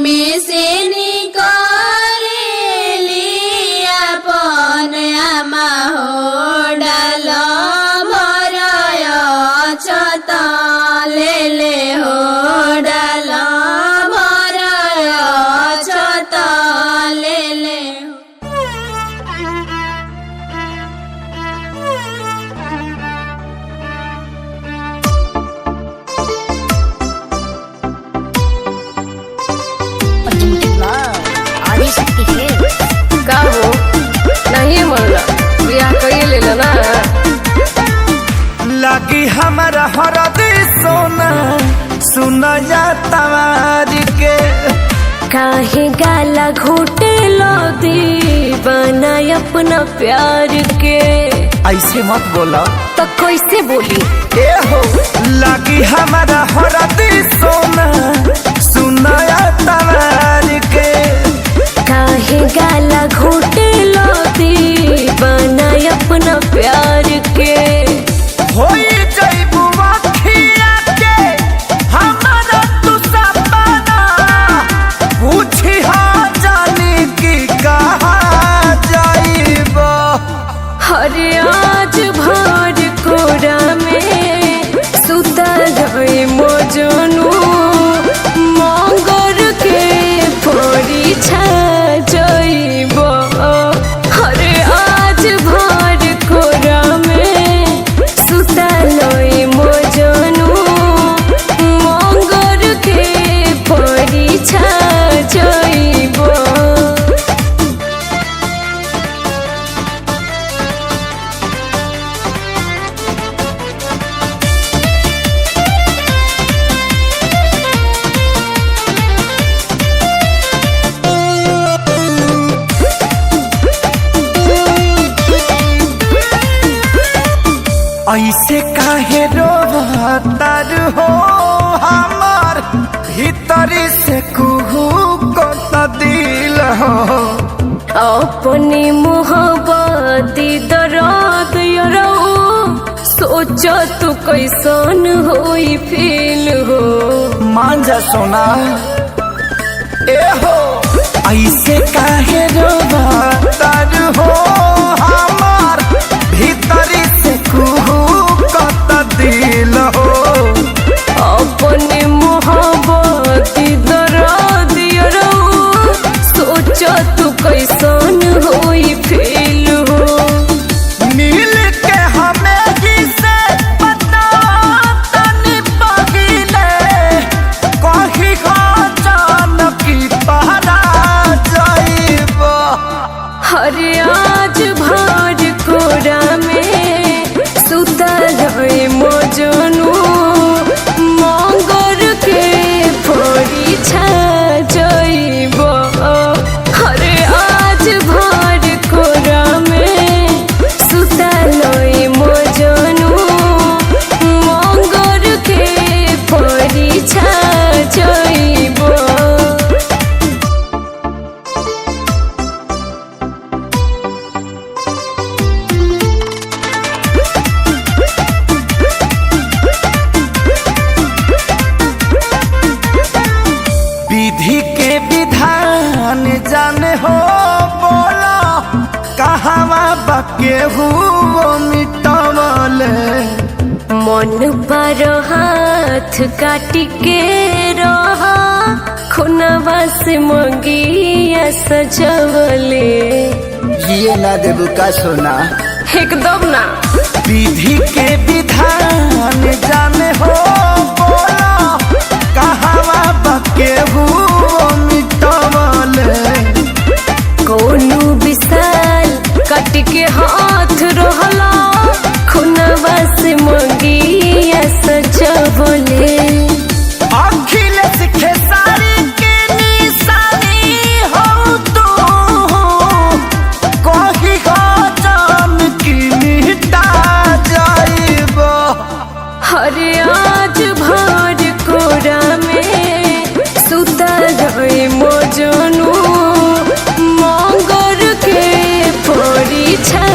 में से निकाले अपन आमा हो डाल भराय छत ले हो डाल भराय छत ले का हो नहीं मनला बियाह कइए लेला ना लगी हमारा हरदी सोना सुना जा तवार के काहे गाला घोटे लो दीवाना अपना प्यार के ऐसे मत बोला तो कैसे बोली ए हो लगी हमारा हरदी सोना सुना जा तवार के काहे गाला घोटे लो दीवाना अपना प्यार के होई जइबू अखिया के हमारा तू सपना पूछी हाँ जानी की कहाँ जाइबो हरे आज भर कोरा में सुता गए मोजनू मंगर के परी छा जइबो हरे आज भर कोरा में सुता लई मोजनू मंगर के परी छा जइबो ऐसे काहे रोतार हो हमार भीतरी से कुहू को दिल हो अपनी मोहब्बत दर्द यरो सोच तू कैसन होई फील हो मान जा सोना ए हो ऐसे काहे रोतार हो हमार भीतरी से कुहू को दिल हो अपनी मोहब्बत दर्द यरो सोच तू कैसन होई फील हो मिल के हमें जिसे पता तनी पहिले कही जान की पहरा जाइबो हरे आज भर कोरा में सुता गए मोजनू मंगर के परी छा जइबो हरे आज भर कोरा में सुता लई मोजनू मंगर के परी छा जइबो विधि के विधान जाने हो बोला कहवा बके हुओ मिटवले मन पर हाथ काट के रहा खुनवा से मंगिया सजवले ये ना देबू का सोना एकदम ना विधि के विधान जाने हो बोला कहवा बके हुओ मिटवले कोनो विशाल काट के हाथ रहला खुनवा से मंगिया सजवले अखिलेश खेसारी के निशानी हो तू कही जान की मिटा जाइबो हरे आज भर कोरा में सुता गए मोजनू मंगर के परी छा